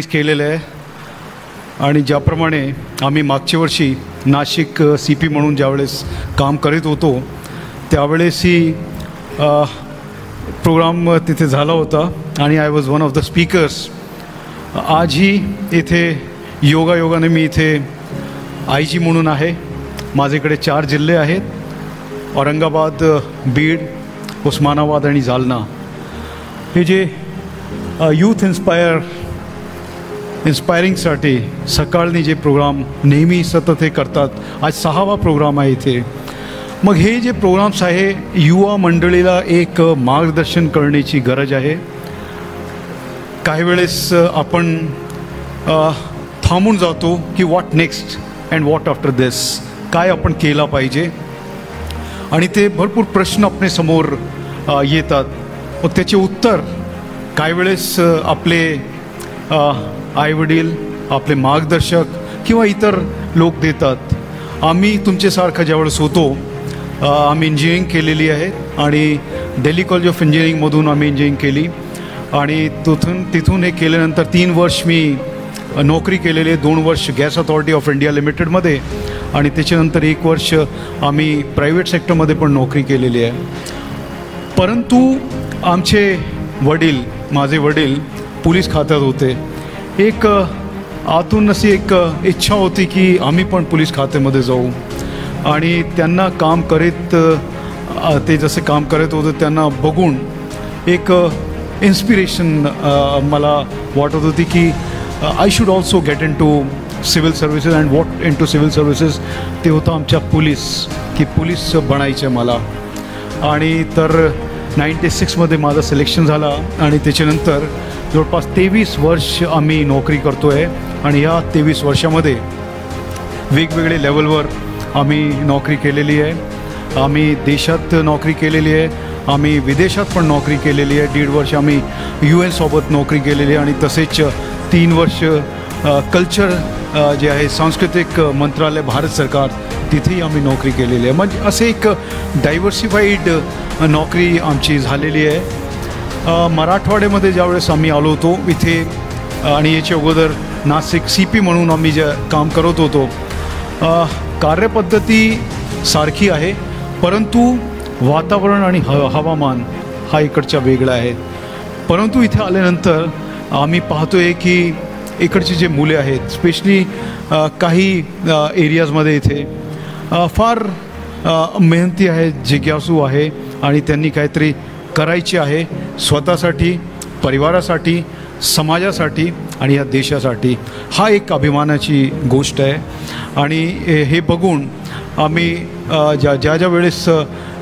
केलेलं आहे आणि ज्याप्रमाणे आम्ही मागच्या वर्षी नाशिक CP म्हणून ज्यावेळेस काम करीत होतो त्यावेळेस ही प्रोग्राम तिथे झाला होता आणि I was one of the speakers. आजही इथे योगायोगाने मी इथे IG म्हणून आहे. माझ्याकडे 4 जिल्हे आहेत, औरंगाबाद, बीड, उस्मानाबाद आणि जालना. हे जे यूथ इन्स्पायरिंगसाठी सकाळनी जे प्रोग्राम नेहमी सतत हे करतात, आज 6वा प्रोग्राम आहे इथे. मग हे जे प्रोग्राम्स आहे युवा मंडळीला एक मार्गदर्शन करण्याची गरज आहे. काही वेळेस आपण थांबून जातो की what next and what after this, काय आपण केला पाहिजे, आणि ते भरपूर प्रश्न आपल्यासमोर येतात. मग त्याचे उत्तर काही वेळेस आपले आईवडील, आपले मार्गदर्शक किंवा इतर लोक देतात. आम्ही तुमच्यासारखं ज्यावेळेस होतो, आम्ही इंजिनिअरिंग केलेली आहे आणि दिल्ली कॉलेज ऑफ इंजिनिअरिंगमधून आम्ही इंजिनिअरिंग केली आणि तिथून हे केल्यानंतर 3 वर्ष मी नोकरी केलेली आहे. 2 वर्ष गॅस अथॉरिटी ऑफ इंडिया लिमिटेडमध्ये आणि त्याच्यानंतर 1 वर्ष आम्ही प्रायव्हेट सेक्टरमध्ये पण नोकरी केलेली आहे. परंतु आमचे वडील, माझे वडील पोलीस खात्यात होते. एक आतून अशी एक इच्छा होती की आम्ही पण पोलीस खात्यामध्ये जाऊ आणि त्यांना काम करीत, ते जसे काम करत होते त्यांना बघून एक इन्स्पिरेशन मला वाटत होती की I should also get into civil services and what into civil services. ते होतं आमच्या पोलीस बनायचं मला. आणि तर 96मध्ये माझं सिलेक्शन झाला आणि त्याच्यानंतर जवळपास 23 वर्ष आम्ही नोकरी करतो आहे आणि या 23 वर्षामध्ये वेगवेगळे लेवलवर आम्ही नोकरी केलेली आहे. आम्ही देशात नोकरी केलेली आहे, आम्ही विदेशात पण नोकरी केलेली आहे. 1.5 वर्ष आम्ही UN सोबत नोकरी केलेली आहे आणि तसेच 3 वर्ष कल्चर जे आहे सांस्कृतिक मंत्रालय भारत सरकार, तिथेही आम्ही नोकरी केलेली आहे. म्हणजे असे एक डायव्हर्सिफाईड नोकरी आमची झालेली आहे. मराठवाड्यामध्ये ज्यावेळेस आम्ही आलो होतो इथे आणि याच्या अगोदर नाशिक CP म्हणून आम्ही जे काम करत होतो, कार्यपद्धती सारखी आहे परंतु वातावरण आणि हवामान हा इकडच्या वेगळा आहे. परंतु इथे आल्यानंतर आम्ही पाहतो आहे की इकडची जे मुले आहेत, स्पेशली काही एरियाजमध्ये इथे फार मेहनती आहेत, जिज्ञासू आहे आणि त्यांनी काहीतरी करायचे आहे स्वतःसाठी, परिवारासाठी, समाजासाठी आणि या देशासाठी. हा एक अभिमानाची गोष्ट आहे. आणि हे बघून आम्ही ज्या वेळेस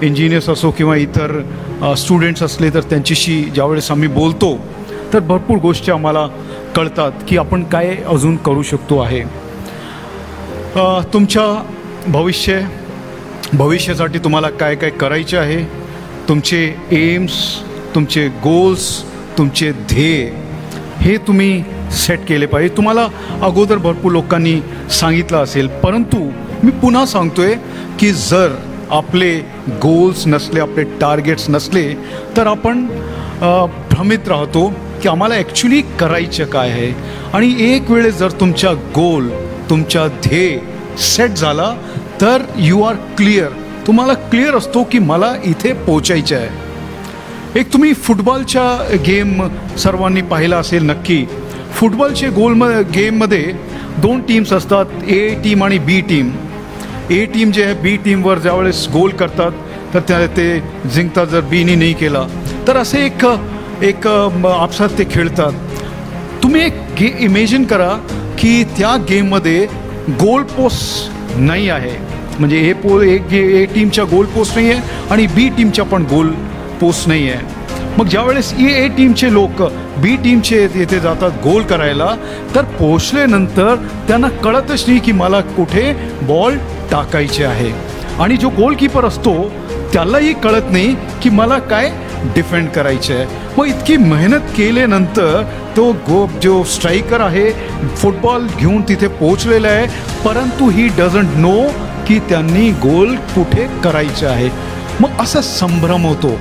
इंजिनियर्स असो किंवा इतर स्टुडंट्स असले तर त्यांच्याशी ज्यावेळेस आम्ही बोलतो तर भरपूर गोष्टी आम्हाला कळतात की आपण काय अजून करू शकतो आहे. तुमच्या भविष्यासाठी तुम्हाला काय काय करायचे आहे, तुमचे एम्स, तुमचे गोल्स, तुमचे ध्येय हे तुम्ही सेट केले पाहिजे. तुम्हाला अगोदर भरपूर लोकांनी सांगितलं असेल, परंतु मी पुन्हा सांगतोय की जर आपले गोल्स नसले, आपले टार्गेट्स नसले तर आपण भ्रमित राहतो की आम्हाला ॲक्च्युली करायचं काय आहे. आणि एक वेळेस जर तुमचा गोल, तुमचा ध्येय सेट झाला तर यू आर क्लिअर. तुम्हाला क्लिअर असतो की मला इथे पोचायचं आहे. एक तुम्ही फुटबॉलच्या गेम सर्वांनी पाहिला असेल नक्की. फुटबॉलचे गेममध्ये 2 टीम्स असतात, A टीम आणि B टीम. A टीम जे आहे B टीमवर ज्यावेळेस गोल करतात तर ते जिंकतात, जर Bनी नाही केला तर असे एक आपसात ते खेळतात. तुम्ही एक इमेजिन करा की त्या गेममध्ये गोल पोस्ट नाही आहे, म्हणजे A टीमच्या गोल पोस्ट नाही आहे आणि B टीमच्या पण गोल पोस्ट नाही आहे. मग ज्यावेळेस A टीमचे लोक B टीमचे येथे जातात गोल करायला तर पोचल्यानंतर त्यांना कळतच नाही की मला कुठे बॉल टाकायचे आहे. आणि जो गोलकीपर असतो त्यालाही कळत नाही की मला काय डिफेंड करायचं आहे. मग इतकी मेहनत केल्यानंतर तो जो स्ट्रायकर आहे फुटबॉल घेऊन तिथे पोचलेला आहे, परंतु ही डझंट नो की त्यांनी गोल कुठे करायचं आहे. मग असा संभ्रम होतो.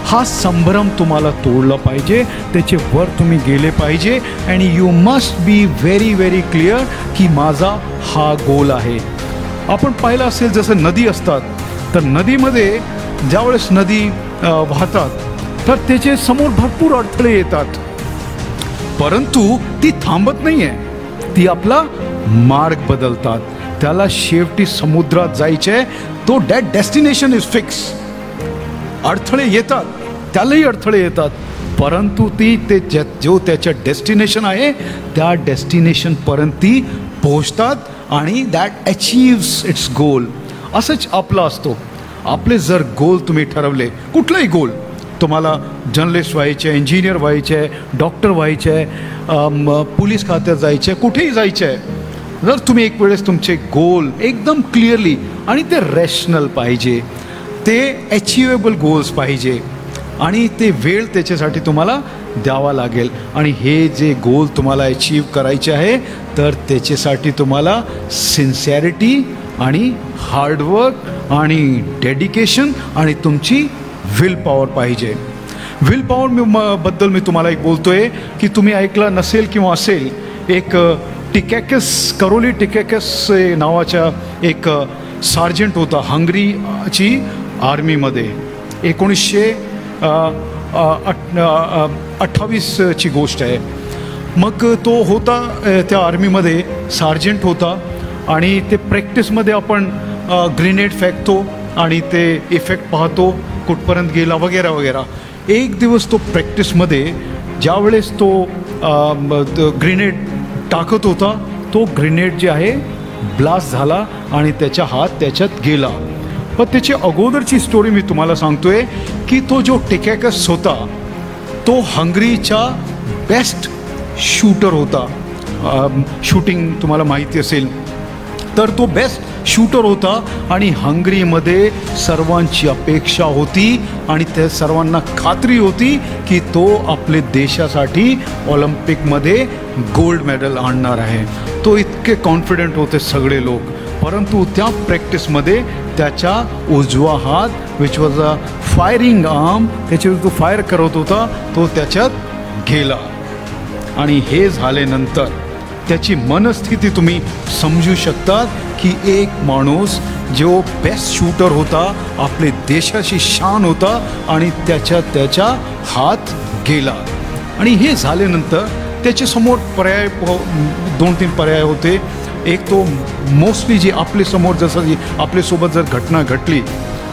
हा संभ्रम तुम्हाला तोडला पाहिजे, त्याचे वर तुम्ही गेले पाहिजे. And you must be very very clear की माझा हा गोल आहे. आपण पाहिलं असेल जसं नदी असतात, तर नदीमध्ये ज्यावेळेस नदी वाहतात तर त्याचे समोर भरपूर अडथळे येतात, परंतु ती थांबत नाही आहे, ती आपला मार्ग बदलतात. त्याला शेवटी समुद्रात जायचे, तो दॅट डेस्टिनेशन इज फिक्स. अडथळे येतात, त्यालाही अडथळे येतात, परंतु ती ते जो त्याच्या डेस्टिनेशन आहे त्या डेस्टिनेशनपर्यंत ती पोहोचतात आणि दॅट अचीव्स इट्स गोल. असंच आपलं असतो. आपले जर गोल तुम्ही ठरवले, कुठलाही गोल, तुम्हाला जर्नलिस्ट व्हायचे आहे, इंजिनियर व्हायचे आहे, डॉक्टर व्हायचे आहे, पोलीस खात्यात जायचे आहे, कुठेही जायचे आहे, जर तुम्ही एक वेळेस तुमचे गोल एकदम क्लिअरली, आणि ते रॅशनल पाहिजे, ते अचिवेबल गोल्स पाहिजे, आणि ते वेळ त्याच्यासाठी तुम्हाला द्यावा लागेल. आणि हे जे गोल तुम्हाला अचीव करायचे आहे तर त्याच्यासाठी तुम्हाला सिन्सिअरिटी आणि हार्डवर्क आणि डेडिकेशन आणि तुमची विल पॉवर पाहिजे. विल पॉवर बद्दल मी तुम्हाला एक बोलतो आहे की तुम्ही ऐकलं नसेल किंवा असेल, एक करोली टिकॅकस नावाचा एक सार्जंट होता हंगरीची आर्मीमध्ये. 1928ची गोष्ट आहे. मग तो होता त्या आर्मीमध्ये, सार्जंट होता, आणि ते प्रॅक्टिसमध्ये आपण ग्रेनेड फेकतो आणि ते इफेक्ट पाहतो कुठपर्यंत गेला वगैरे वगैरे. एक दिवस तो प्रॅक्टिसमध्ये ज्यावेळेस तो ग्रेनेड टाकत होता, तो ग्रेनेड जे आहे ब्लास्ट झाला आणि त्याचा हात त्याच्यात गेला. पण त्याची अगोदरची स्टोरी मी तुम्हाला सांगतोय की तो जो टिकॅकस होता तो हंगरीचा बेस्ट शूटर होता. शूटिंग तुम्हाला माहिती असेल तर तो बेस्ट शूटर होता, आणि हंगरीमध्ये सर्वांची अपेक्षा होती आणि त्या सर्वांना खात्री होती की तो आपले देशासाठी ऑलिम्पिकमध्ये गोल्ड मेडल आणणार आहे. तो इतके कॉन्फिडंट होते सगळे लोक, परंतु त्या प्रॅक्टिसमध्ये त्याचा उजवा हात which was a firing arm, त्याच्यावर तो फायर करत होता, तो त्याच्यात गेला. आणि हे झाल्यानंतर त्याची मनस्थिती तुम्ही समजू शकता की एक माणूस जो बेस्ट शूटर होता, आपले देशाची शान होता, आणि त्याचा हात गेला. आणि हे झाल्यानंतर त्याच्यासमोर पर्याय 2-3 पर्याय होते. एक तो मोस्टली जे आपल्यासमोर जसं जी आपल्यासोबत जर घटना घडली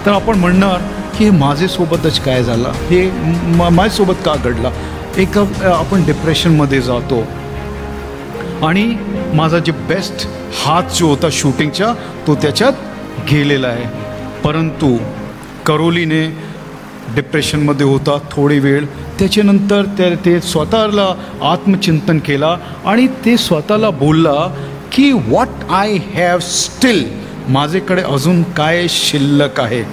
तर आपण म्हणणार की माझ्यासोबतच काय झालं, हे माझ्यासोबत का घडला. एक आपण डिप्रेशनमध्ये जातो, आणि माझा जे बेस्ट हात जो होता शूटिंगचा तो त्याच्यात गेलेला आहे. परंतु करोलीने डिप्रेशनमध्ये होता थोडी वेळ, त्याच्यानंतर ते स्वतःला आत्मचिंतन केला आणि ते स्वतःला बोलला की व्हॉट आय हॅव स्टील, माझ्याकडे अजून काय शिल्लक आहे.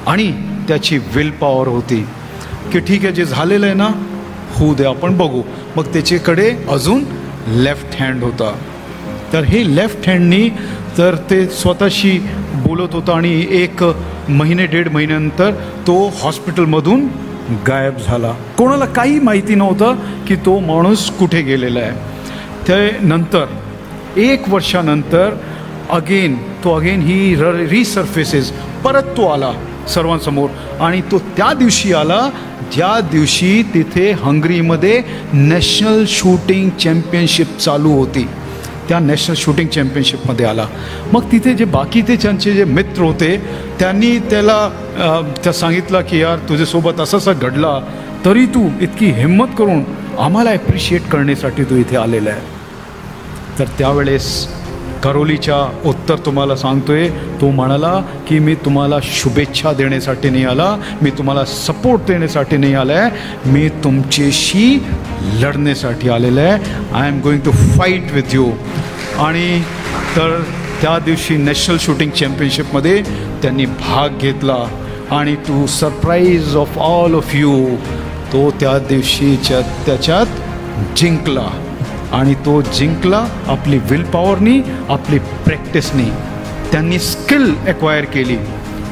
आणि त्याची विल पॉवर होती की ठीक आहे, जे झालेलं आहे ना होऊ दे, आपण बघू. मग त्याच्याकडे अजून लेफ्ट हँड होता, तर हे लेफ्ट हँडनी तर ते स्वतःशी बोलत होता, आणि 1-1.5 महिन्यानंतर तो हॉस्पिटलमधून गायब झाला. कोणाला काही माहिती नव्हतं की तो माणूस कुठे गेलेला आहे. त्यानंतर 1 वर्षानंतर अगेन ही रिसर्फेसेस, परत तो आला सर्वांसमोर, आणि तो त्या दिवशी आला ज्या दिवशी तिथे हंगरीमध्ये नॅशनल शूटिंग चॅम्पियनशिप चालू होती. त्या नॅशनल शूटिंग चॅम्पियनशिपमध्ये आला. मग तिथे जे बाकीचे त्यांचे जे मित्र होते त्यांनी त्या सांगितलं की यार तुझ्यासोबत असं घडला, तरी तू इतकी हिंमत करून आम्हाला ॲप्रिशिएट करण्यासाठी तू इथे आलेला आहे. तर त्यावेळेस करोलीच्या उत्तर तुम्हाला सांगतोय, तो म्हणाला की मी तुम्हाला शुभेच्छा देण्यासाठी नाही आला, मी तुम्हाला सपोर्ट देण्यासाठी नाही आला आहे, मी तुमच्याशी लढण्यासाठी आलेलं आहे. I am going to fight with you. आणि तर त्या दिवशी नॅशनल शूटिंग चॅम्पियनशिपमध्ये त्यांनी भाग घेतला, आणि to surprise of all of you तो त्या दिवशीच्या त्याच्यात जिंकला. आणि तो जिंकला आपली विल पॉवरनी, आपली प्रॅक्टिसनी. त्यांनी स्किल एक्वायर केली.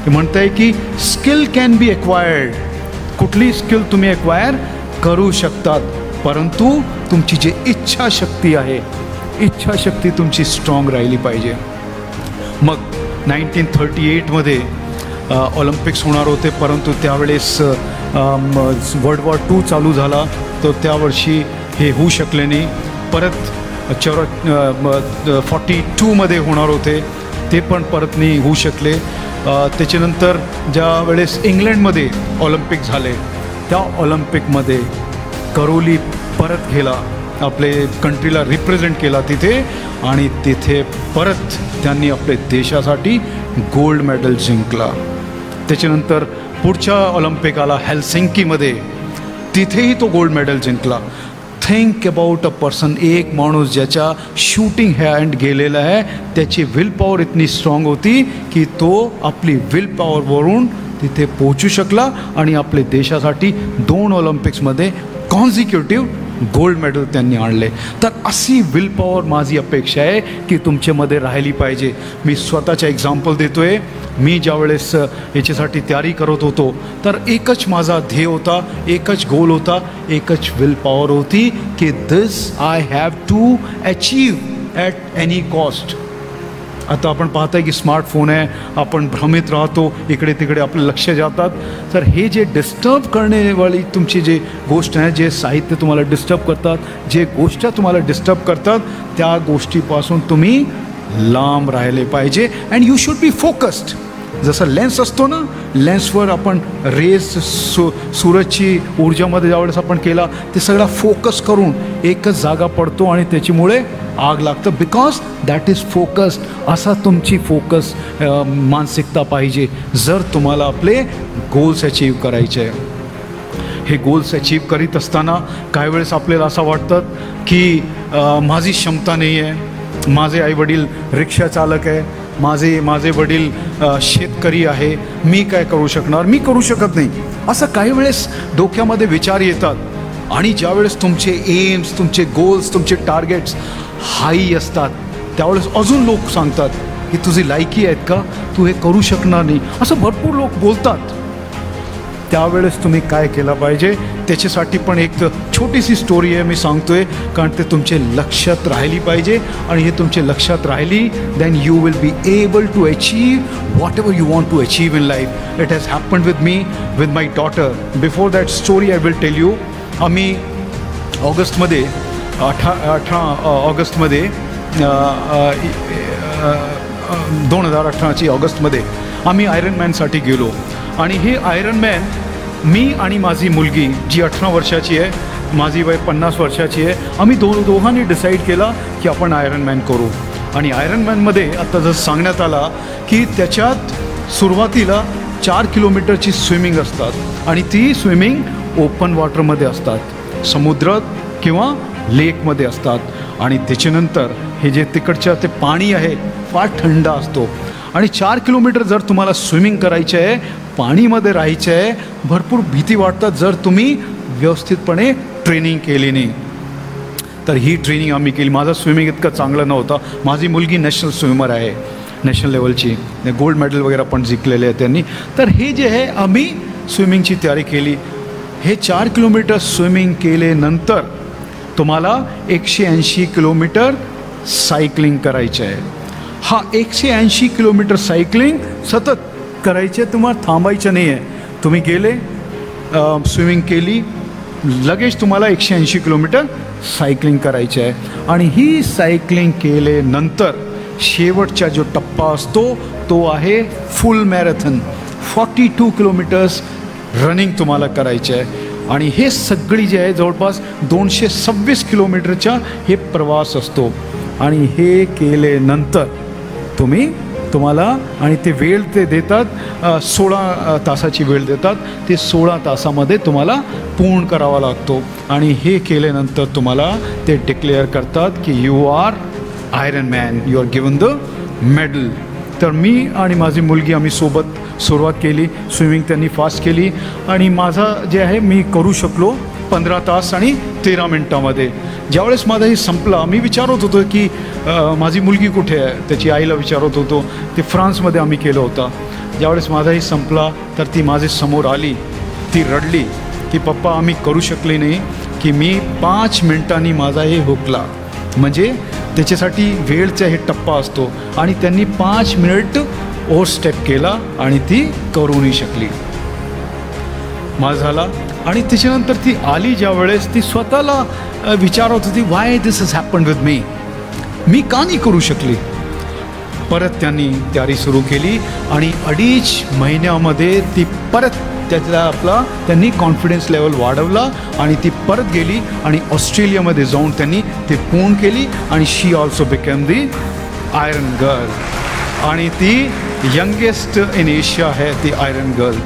ते म्हणत आहे की स्किल कॅन बी एक्वायर्ड. कुठली स्किल तुम्ही एक्वायर करू शकतात, परंतु तुमची जी इच्छाशक्ती आहे, इच्छाशक्ती तुमची स्ट्रॉंग राहिली पाहिजे. मग 1938मध्ये ऑलिम्पिक्स होणार होते, परंतु त्यावेळेस वर्ल्ड वॉर 2 चालू झाला, तर त्यावर्षी हे होऊ शकले नाही. परत 42मध्ये होणार होते, ते पण परत नाही होऊ शकले. त्याच्यानंतर ज्या वेळेस इंग्लंडमध्ये ऑलिम्पिक झाले, त्या ऑलिम्पिकमध्ये करोली परत गेला, आपले कंट्रीला रिप्रेझेंट केला तिथे, आणि तिथे परत त्यांनी आपल्या देशासाठी गोल्ड मेडल जिंकला. त्याच्यानंतर पुढच्या ऑलिम्पिक आला हेल्सिंकीमध्ये, तिथेही तो गोल्ड मेडल जिंकला. थिंक अबाउट अ पर्सन, एक माणूस ज्याच्या शूटिंग हँड गेलेला आहे, त्याची विल पॉवर इतनी स्ट्रॉंग होती की तो आपली विल पॉवरवरून तिथे पोहोचू शकला आणि आपल्या देशासाठी 2 ऑलिम्पिक्समध्ये कॉन्झिक्युटिव्ह गोल्ड मेडल त्यांनी आणले. तर अशी विल पॉवर माझी अपेक्षा आहे की तुमच्यामध्ये राहिली पाहिजे. मी स्वतःचा एक्झाम्पल देतो आहे. मी ज्यावेळेस याच्यासाठी तयारी करत होतो, तर एकच माझा ध्येय होता, एकच गोल होता, एकच विल पॉवर होती की this I have to achieve at any cost. आता आपण पाहताय की स्मार्टफोन आहे, आपण भ्रमित राहतो, इकडे तिकडे आपलं लक्ष जातात. तर हे जे डिस्टर्ब करण्यावाली तुमची जे गोष्ट आहे, जे साहित्य तुम्हाला डिस्टर्ब करतात, जे गोष्ट तुम्हाला डिस्टर्ब करतात, त्या गोष्टीपासून तुम्ही लांब राहिले पाहिजे. And you should be focused. जसं लेन्स असतो ना, लेन्सवर आपण रेज सूरजची ऊर्जामध्ये ज्यावेळेस आपण केला, ते सगळा फोकस करून एकच जागा पडतो आणि त्याच्यामुळे आग लागतं. Because that is focused. असा तुमची फोकस मानसिकता पाहिजे जर तुम्हाला आपले गोल्स अचीव करायचे आहे. हे गोल्स अचीव करीत असताना काही वेळेस आपल्याला असं वाटतं की माझी क्षमता नाही आहे, माझे आईवडील रिक्षा चालक आहे, माझे वडील शेतकरी आहे, मी काय करू शकणार, मी करू शकत नाही, असं काही वेळेस डोक्यामध्ये विचार येतात. आणि ज्यावेळेस तुमचे एम्स, तुमचे गोल्स, तुमचे टार्गेट्स हाई असतात, त्यावेळेस अजून लोक सांगतात की तुझी लायकी आहेत का, तू हे करू शकणार नाही, असं भरपूर लोक बोलतात. त्यावेळेस तुम्ही काय केलं पाहिजे, त्याच्यासाठी पण एक छोटीशी स्टोरी आहे, मी सांगतो आहे, कारण ते तुमचे लक्षात राहिली पाहिजे. आणि हे तुमचे लक्षात राहिली, then you will be able to achieve whatever you want to achieve in life. It has happened with me, with my daughter. Before that story I will tell you. आम्ही ऑगस्टमध्ये 18 ऑगस्टमध्ये 2018ची ऑगस्टमध्ये आम्ही आयरनमॅनसाठी गेलो. आणि हे आयरनमॅन, मी आणि माझी मुलगी जी 18 वर्षाची आहे, माझी वय 50 वर्षाची आहे, आम्ही दोघांनी डिसाईड केला की आपण आयरनमॅन करू. आणि आयरनमॅनमध्ये आता जसं सांगण्यात आला की त्याच्यात सुरुवातीला 4 किलोमीटरची स्विमिंग असतात आणि ती स्विमिंग ओपन वॉटरमध्ये असतात, समुद्रात किंवा लेकमध्ये असतात. आणि त्याच्यानंतर हे जे तिकडच्या ते पाणी आहे फार थंड असतो. आणि 4 किलोमीटर जर तुम्हाला स्विमिंग करायचं आहे, पाणीमध्ये राहायचं आहे, भरपूर भीती वाटतात जर तुम्ही व्यवस्थितपणे ट्रेनिंग केली नाही. तर ही ट्रेनिंग आम्ही केली. माझा स्विमिंग इतका चांगला नव्हता. माझी मुलगी नॅशनल स्विमर आहे, नॅशनल लेवलची, गोल्ड मेडल वगैरे पण जिंकलेले आहे त्यांनी. तर हे जे आहे, आम्ही स्विमिंगची तयारी केली. हे 4 किलोमीटर स्विमिंग केल्यानंतर तुम्हाला 180 किलोमीटर सायकलिंग करायचं आहे. हा 180 किलोमीटर सायकलिंग सतत करायचे, तुम्हाला थांबायचं नाही आहे. तुम्ही गेले, स्विमिंग केली, लगेच तुम्हाला 180 किलोमीटर सायकलिंग करायचं आहे. आणि ही सायकलिंग केल्यानंतर शेवटचा जो टप्पा असतो तो आहे फुल मॅरेथॉन. 42 किलोमीटर्स रनिंग तुम्हाला करायचं आहे. आणि हे सगळी जे आहे जवळपास 226 किलोमीटरचा हे प्रवास असतो. आणि हे केल्यानंतर तुम्हाला आणि ते वेळ ते देतात, 16 तासाची वेळ देतात. ते 16 तासामध्ये तुम्हाला पूर्ण करावा लागतो. आणि हे केल्यानंतर तुम्हाला ते डिक्लेअर करतात की you are iron man, you are given the medal. तर मी आणि माझी मुलगी आम्ही सोबत सुरुवात केली. स्विमिंग त्यांनी फास्ट केली आणि माझं जे आहे मी करू शकलो 15 तास आणि 13 मिनटामध्ये. ज्यावेळेस माझा हे संपला, मी विचारत होतो की माझी मुलगी कुठे आहे, त्याची आईला विचारत होतो. ते फ्रान्समध्ये आम्ही केलं होतं. ज्यावेळेस माझाही संपला तर ती माझे समोर आली ती रडली की पप्पा आम्ही करू शकले नाही, की मी 5 मिनिटांनी माझा हे हुकला. म्हणजे त्याच्यासाठी वेळचा हे टप्पा असतो आणि त्यांनी 5 मिनिट ओव्हर स्टेप केला आणि ती करूनही शकली. माझा झाला. आणि त्याच्यानंतर ती आली ज्या वेळेस ती स्वतःला विचारत होती, why this has happened with me, मी का नाही करू शकली. परत त्यांनी तयारी सुरू केली आणि 2.5 महिन्यामध्ये ती परत त्यातला त्यांनी कॉन्फिडन्स लेवल वाढवला आणि ती परत गेली आणि ऑस्ट्रेलियामध्ये जाऊन त्यांनी ते पूर्ण केली आणि she also became the iron girl. आणि ती यंगेस्ट इन एशिया आहे ती आयरन गर्ल.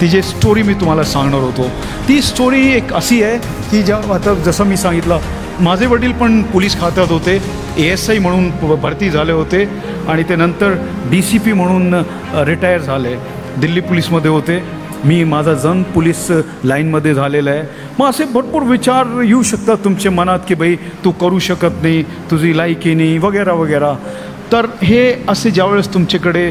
ती जे स्टोरी मी तुम्हाला सांगणार होतो ती स्टोरी एक अशी आहे की आता जसं मी सांगितलं, माझे वडील पण पोलीस खात्यात होते, ASI म्हणून भरती झाले होते आणि ते नंतर DCP म्हणून रिटायर झाले, दिल्ली पोलीसमध्ये होते. मी माझा जण पोलीस लाईनमध्ये झालेला आहे. मग असे भरपूर विचार येऊ शकतात तुमच्या मनात की बाई तू करू शकत नाही, तुझी लायकी नाही वगैरे वगैरे. तर हे असे ज्यावेळेस तुमच्याकडे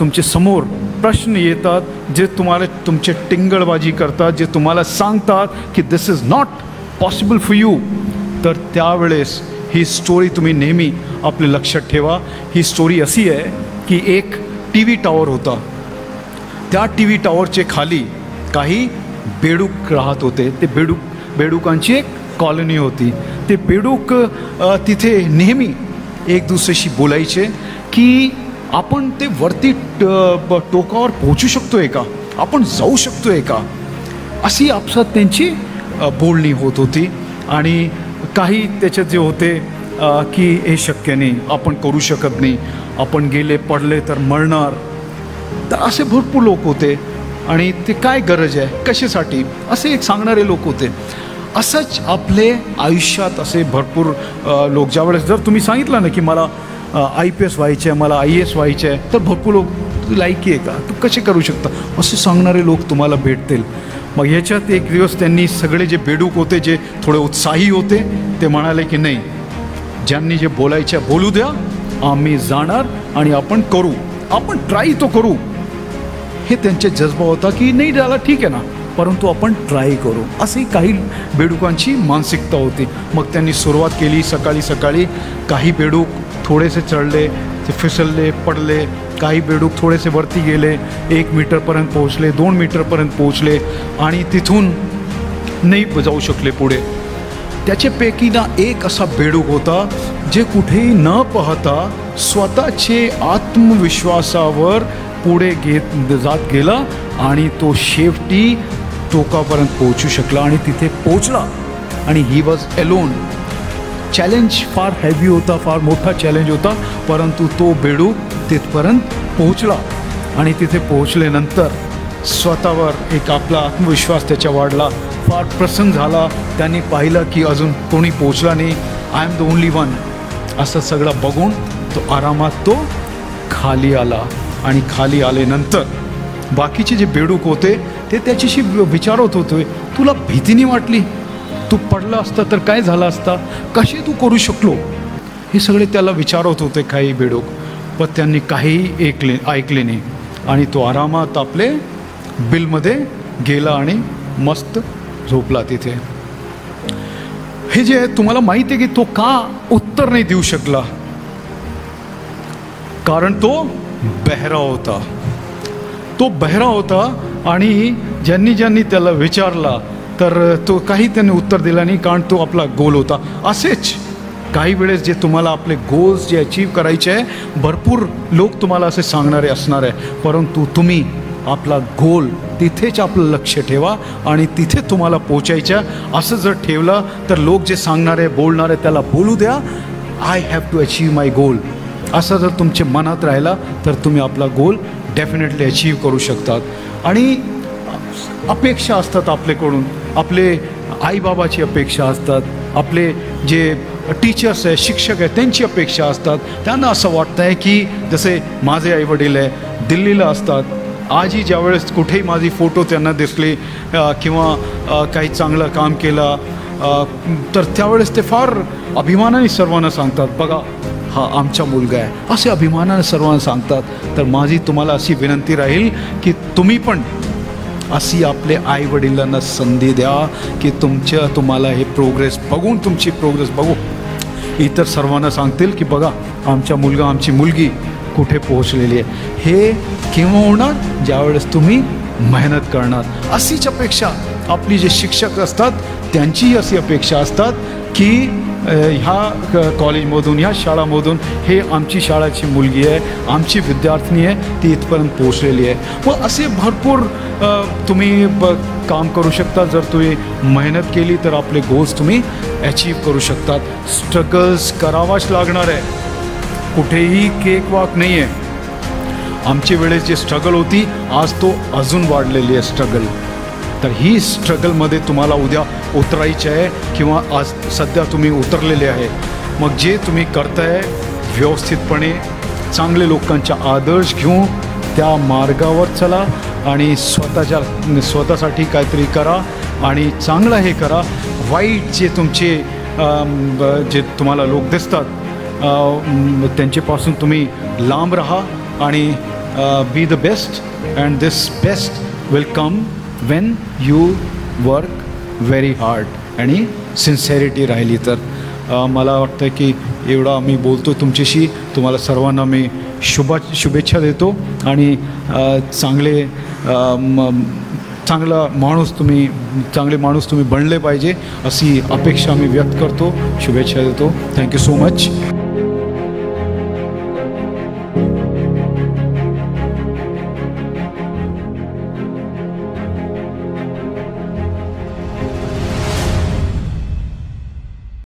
तुमचे समोर प्रश्न येतात जे तुम्हाला तुमचे टिंगळबाजी करतात, जे तुम्हाला सांगतात की this is not possible for you, तर त्यावेळेस ही स्टोरी तुम्ही नेहमी आपल्या लक्षात ठेवा. ही स्टोरी अशी आहे की एक TV टॉवर होता. त्या TV टॉवरचे खाली काही बेडूक राहत होते. ते बेडूकांची एक कॉलनी होती. ते बेडूक तिथे नेहमी एक दुसऱ्याशी बोलायचे की आपण ते वरती टोकावर पोहोचू शकतोय का, आपण जाऊ शकतोय का, अशी आपसात त्यांची बोलणी होत होती. आणि काही त्याच्यात जे होते की हे शक्य नाही, आपण करू शकत नाही, आपण गेले पडले तर मरणार. तर असे भरपूर लोक होते आणि ते काय गरज आहे, कशासाठी, असे एक सांगणारे लोक होते. असंच आपले आयुष्यात असे भरपूर लोक, ज्यावेळेस जर तुम्ही सांगितलं ना की मला IPS व्हायचे आहे, मला IAS व्हायचे आहे, तर भरपूर लोक लायकी आहे का, तू कसे करू शकता, असे सांगणारे लोक तुम्हाला भेटतील. मग ह्याच्यात एक दिवस त्यांनी सगळे जे बेडूक होते, जे थोडे उत्साही होते, ते म्हणाले की नाही, ज्यांनी जे बोलायचे बोलू द्या, आम्ही जाणार आणि आपण करू, आपण ट्राय तो करू. हे त्यांचे जज्बा होता की नाही झाला ठीक आहे ना, परंतु आपण ट्राय करू, अशी काही बेडूकांची मानसिकता होती. मग त्यांनी सुरुवात केली. सकाळी सकाळी काही बेडूक थोडेसे चढले, ते फिसलले, पडले. काही बेडूक थोडेसे वरती गेले, 1 मीटरपर्यंत पोहोचले, 2 मीटरपर्यंत पोहोचले आणि तिथून नाही जाऊ शकले पुढे. त्याच्यापैकी ना एक असा बेडूक होता जे कुठेही न पाहता स्वतःचे आत्मविश्वासावर पुढे जात गेला आणि तो शेवटी टोकापर्यंत पोहोचू शकला आणि तिथे पोहोचला. आणि ही वॉज एलोन. चॅलेंज फार हेवी होता, फार मोठा चॅलेंज होता, परंतु तो बेडूक तिथपर्यंत पोहोचला. आणि तिथे पोहोचल्यानंतर स्वतःवर एक आपला आत्मविश्वास त्याच्या वाढला, फार प्रसन्न झाला. त्यांनी पाहिलं की अजून कोणी पोहोचला नाही, I am the only one. असं सगळं बघून तो आरामात तो खाली आला. आणि खाली आल्यानंतर बाकीचे जे बेडूक होते ते त्याच्याशी विचारत होते, तुला भीती नाही वाटली, तू पडला असता तर काय झाला असता, कसे तू करू शकलो, हे सगळे त्याला विचारत होते काही बेडूक. पण त्यांनी काहीही ऐकले नाही आणि तो आरामात आपले बिलमध्ये गेला आणि मस्त झोपला तिथे. हे जे तुम्हाला माहिती आहे की तो का उत्तर नाही देऊ शकला, कारण तो बहिरा होता. तो बहिरा होता आणि ज्यांनी त्याला विचारला तर तो काही त्याने उत्तर दिला नाही, कारण तो आपला गोल होता. असेच काही वेळेस जे तुम्हाला आपले गोल्स जे अचीव करायचे आहे, भरपूर लोक तुम्हाला असे सांगणारे असणार आहे, परंतु तुम्ही आपला गोल तिथेच आपलं लक्ष ठेवा आणि तिथे तुम्हाला पोचायचं. असं जर ठेवलं तर लोक जे सांगणारे बोलणारे त्याला बोलू द्या, I have to achieve my goal. असं जर तुमच्या मनात राहिला तर तुम्ही आपला गोल डेफिनेटली अचीव करू शकतात. आणि अपेक्षा असतात आपल्याकडून, आपले आईबाबाची अपेक्षा असतात, आपले जे टीचर्स आहे, शिक्षक आहे, त्यांची अपेक्षा असतात. त्यांना असं वाटतं आहे की जसे माझे आईवडील आहे दिल्लीला असतात, आजही ज्यावेळेस कुठेही माझी फोटो त्यांना दिसले किंवा काही चांगलं काम केलं तर त्यावेळेस ते फार अभिमानाने सर्वांना सांगतात, बघा हा आमचा मुलगा आहे, असे अभिमानाने सर्वांना सांगतात. तर माझी तुम्हाला अशी विनंती राहील की तुम्ही पण अशी आपले आईवडिलांना संधी द्या की तुम्हाला हे प्रोग्रेस बघून, तुमची प्रोग्रेस बघू इतर सर्वांना सांगतील की बघा आमचा मुलगा, आमची मुलगी कुठे पोहोचलेली आहे. हे केव्हा होणार? ज्यावेळेस तुम्ही मेहनत करणार. अशीच अपेक्षा आपली जे शिक्षक असतात त्यांचीही अशी अपेक्षा असतात की ह्या कॉलेजमधून, ह्या शाळामधून हे आमची शाळाची मुलगी आहे, आमची विद्यार्थिनी आहे, ती इथपर्यंत पोहोचलेली आहे. मग असे भरपूर तुम्ही काम करू शकता. जर तुम्ही मेहनत केली तर आपले गोल्स तुम्ही अचीव करू शकतात. स्ट्रगल्स करावाच लागणार आहे, कुठेही केक वॉक नाही आहे. आमच्या वेळेस जे स्ट्रगल होती आज तो अजून वाढलेली आहे स्ट्रगल. तर ही स्ट्रगलमध्ये तुम्हाला उद्या उतरायचे आहे किंवा आज सध्या तुम्ही उतरलेले आहे. मग जे तुम्ही करताय व्यवस्थितपणे चांगले लोकांचा आदर्श घेऊन त्या मार्गावर चला आणि स्वतःसाठी काहीतरी करा आणि चांगलं हे करा. वाईट जे तुमचे जे तुम्हाला लोक दिसतात त्यांच्यापासून तुम्ही लांब राहा आणि be the best and this best will come when you work very hard आणि सिन्सिअरिटी राहिली तर. मला वाटतं की एवढा मी बोलतो तुमच्याशी. तुम्हाला सर्वांना मी शुभेच्छा देतो आणि चांगले माणूस तुम्ही बनले पाहिजे अशी अपेक्षा मी व्यक्त करतो. शुभेच्छा देतो. Thank you so much.